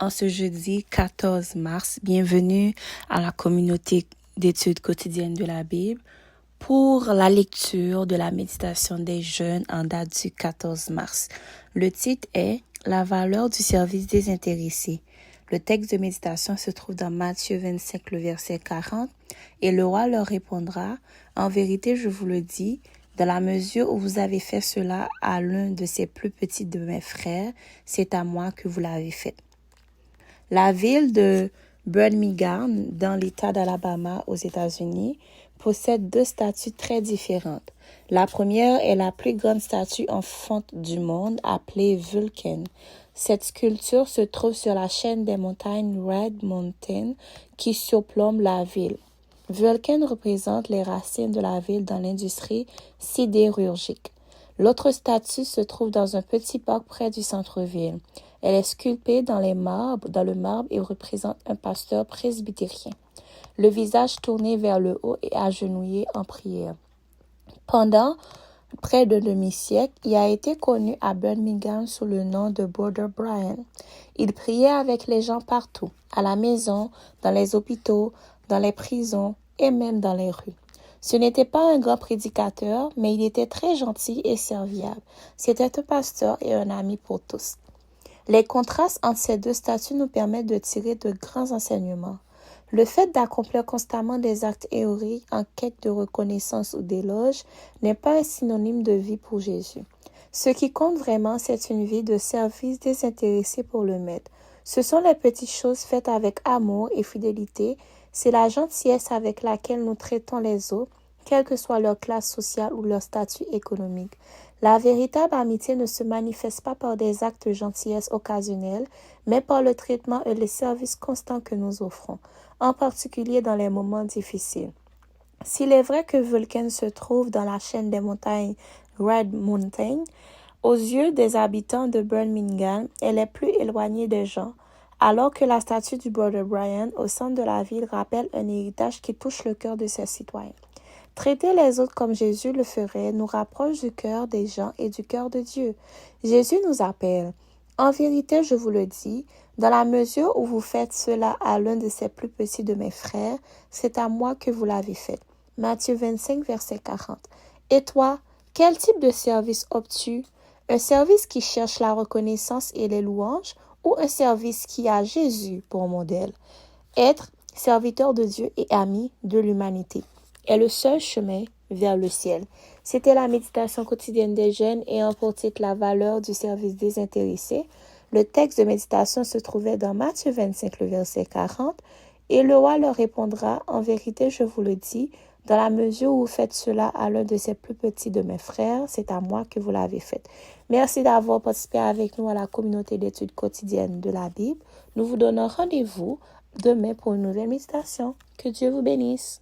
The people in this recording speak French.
en ce jeudi 14 mars. Bienvenue à la communauté d'études quotidiennes de la Bible pour la lecture de la méditation des jeunes en date du 14 mars. Le titre est « La valeur du service désintéressé ». Le texte de méditation se trouve dans Matthieu 25, le verset 40. « Et le roi leur répondra, « En vérité, je vous le dis, dans la mesure où vous avez fait cela à l'un de ces plus petits de mes frères, c'est à moi que vous l'avez fait. » La ville de Birmingham, dans l'État d'Alabama aux États-Unis, possède deux statues très différentes. La première est la plus grande statue en fonte du monde, appelée Vulcan. Cette sculpture se trouve sur la chaîne des montagnes Red Mountain qui surplombe la ville. Vulcan représente les racines de la ville dans l'industrie sidérurgique. L'autre statue se trouve dans un petit parc près du centre-ville. Elle est sculptée dans le marbre et représente un pasteur presbytérien, le visage tourné vers le haut et agenouillé en prière. Pendant près d'un demi-siècle, il a été connu à Birmingham sous le nom de Brother Brian. Il priait avec les gens partout, à la maison, dans les hôpitaux, dans les prisons et même dans les rues. Ce n'était pas un grand prédicateur, mais il était très gentil et serviable. C'était un pasteur et un ami pour tous. Les contrastes entre ces deux statues nous permettent de tirer de grands enseignements. Le fait d'accomplir constamment des actes héroïques en quête de reconnaissance ou d'éloge n'est pas un synonyme de vie pour Jésus. Ce qui compte vraiment, c'est une vie de service désintéressé pour le Maître. Ce sont les petites choses faites avec amour et fidélité. C'est la gentillesse avec laquelle nous traitons les autres, quelle que soit leur classe sociale ou leur statut économique. La véritable amitié ne se manifeste pas par des actes de gentillesse occasionnels, mais par le traitement et le service constant que nous offrons, en particulier dans les moments difficiles. S'il est vrai que Vulcan se trouve dans la chaîne des montagnes Red Mountain, aux yeux des habitants de Birmingham, elle est plus éloignée des gens, alors que la statue du Brother Brian au centre de la ville rappelle un héritage qui touche le cœur de ses citoyens. Traiter les autres comme Jésus le ferait nous rapproche du cœur des gens et du cœur de Dieu. Jésus nous appelle. En vérité, je vous le dis, dans la mesure où vous faites cela à l'un de ces plus petits de mes frères, c'est à moi que vous l'avez fait. Matthieu 25, verset 40. Et toi, quel type de service optes-tu? Un service qui cherche la reconnaissance et les louanges ou un service qui a Jésus pour modèle? Être serviteur de Dieu et ami de l'humanité est le seul chemin vers le ciel. C'était la méditation quotidienne des jeunes ayant pour titre la valeur du service désintéressé. Le texte de méditation se trouvait dans Matthieu 25, le verset 40. Et le roi leur répondra, « En vérité, je vous le dis, dans la mesure où vous faites cela à l'un de ces plus petits de mes frères, c'est à moi que vous l'avez fait. » Merci d'avoir participé avec nous à la communauté d'études quotidiennes de la Bible. Nous vous donnons rendez-vous demain pour une nouvelle méditation. Que Dieu vous bénisse.